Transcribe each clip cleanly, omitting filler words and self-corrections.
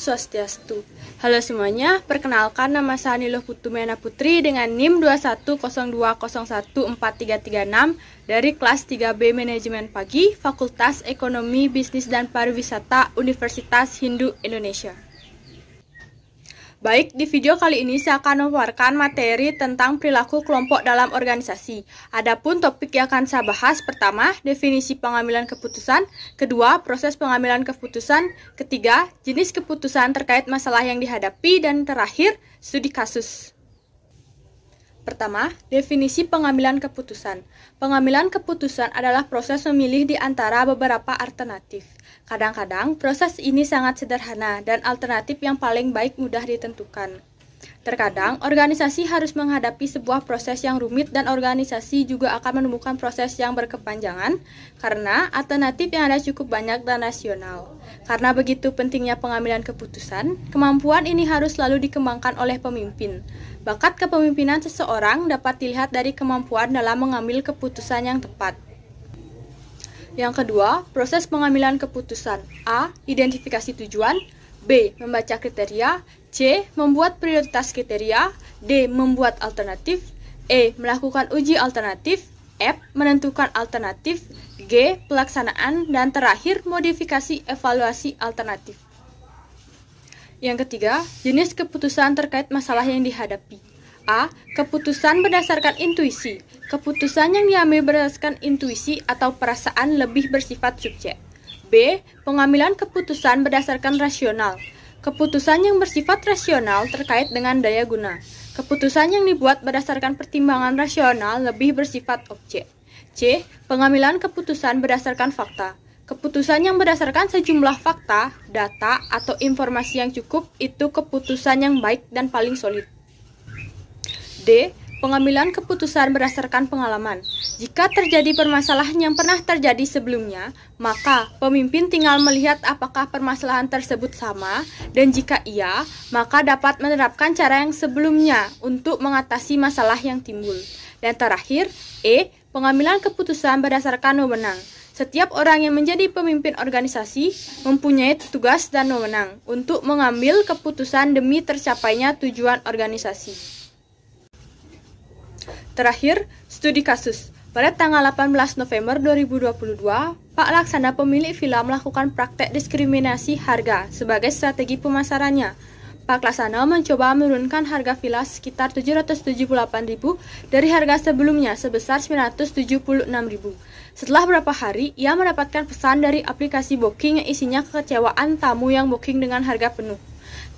Swastiastu. Halo semuanya, perkenalkan nama saya Niluh Putumena Putri dengan NIM 21020143336 dari kelas 3B Manajemen Pagi, Fakultas Ekonomi, Bisnis dan Pariwisata, Universitas Hindu Indonesia. Baik, di video kali ini saya akan memaparkan materi tentang perilaku kelompok dalam organisasi. Adapun topik yang akan saya bahas, pertama, definisi pengambilan keputusan, kedua, proses pengambilan keputusan, ketiga, jenis keputusan terkait masalah yang dihadapi, dan terakhir, studi kasus. Pertama, definisi pengambilan keputusan. Pengambilan keputusan adalah proses memilih di antara beberapa alternatif. Kadang-kadang, proses ini sangat sederhana dan alternatif yang paling baik mudah ditentukan. Terkadang, organisasi harus menghadapi sebuah proses yang rumit dan organisasi juga akan menemukan proses yang berkepanjangan karena alternatif yang ada cukup banyak dan rasional. Karena begitu pentingnya pengambilan keputusan, kemampuan ini harus selalu dikembangkan oleh pemimpin. Bakat kepemimpinan seseorang dapat dilihat dari kemampuan dalam mengambil keputusan yang tepat. Yang kedua, proses pengambilan keputusan. A. Identifikasi tujuan. B. Membaca kriteria. C. Membuat prioritas kriteria. D. Membuat alternatif. E. Melakukan uji alternatif. F. Menentukan alternatif. G. Pelaksanaan. Dan terakhir, modifikasi evaluasi alternatif. Yang ketiga, jenis keputusan terkait masalah yang dihadapi. A. Keputusan berdasarkan intuisi. Keputusan yang diambil berdasarkan intuisi atau perasaan lebih bersifat subjek. B. Pengambilan keputusan berdasarkan rasional. Keputusan yang bersifat rasional terkait dengan daya guna. Keputusan yang dibuat berdasarkan pertimbangan rasional lebih bersifat objek. C. Pengambilan keputusan berdasarkan fakta. Keputusan yang berdasarkan sejumlah fakta, data, atau informasi yang cukup itu keputusan yang baik dan paling solid. D. Pengambilan keputusan berdasarkan pengalaman. Jika terjadi permasalahan yang pernah terjadi sebelumnya, maka pemimpin tinggal melihat apakah permasalahan tersebut sama, dan jika iya, maka dapat menerapkan cara yang sebelumnya untuk mengatasi masalah yang timbul. Dan terakhir, E. Pengambilan keputusan berdasarkan wewenang. Setiap orang yang menjadi pemimpin organisasi mempunyai tugas dan wewenang untuk mengambil keputusan demi tercapainya tujuan organisasi. Terakhir, studi kasus. Pada tanggal 18 November 2022, Pak Laksana pemilik villa melakukan praktek diskriminasi harga sebagai strategi pemasarannya. Pak Laksana mencoba menurunkan harga villa sekitar 778.000 dari harga sebelumnya sebesar 976.000. Setelah beberapa hari, ia mendapatkan pesan dari aplikasi booking yang isinya kekecewaan tamu yang booking dengan harga penuh.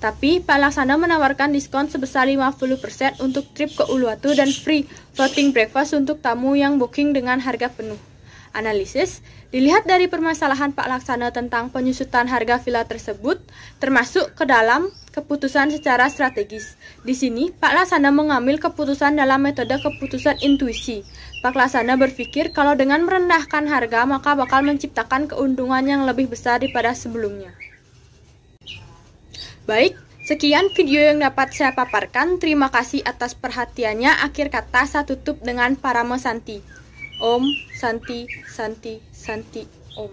Tapi, Pak Laksana menawarkan diskon sebesar 50% untuk trip ke Uluwatu dan free floating breakfast untuk tamu yang booking dengan harga penuh. Analisis, dilihat dari permasalahan Pak Laksana tentang penyusutan harga villa tersebut, termasuk ke dalam keputusan secara strategis. Di sini, Pak Laksana mengambil keputusan dalam metode keputusan intuisi. Pak Laksana berpikir kalau dengan merendahkan harga, maka bakal menciptakan keuntungan yang lebih besar daripada sebelumnya. Baik, sekian video yang dapat saya paparkan. Terima kasih atas perhatiannya. Akhir kata saya tutup dengan Paramo Santi. Om Santi Santi Santi Om.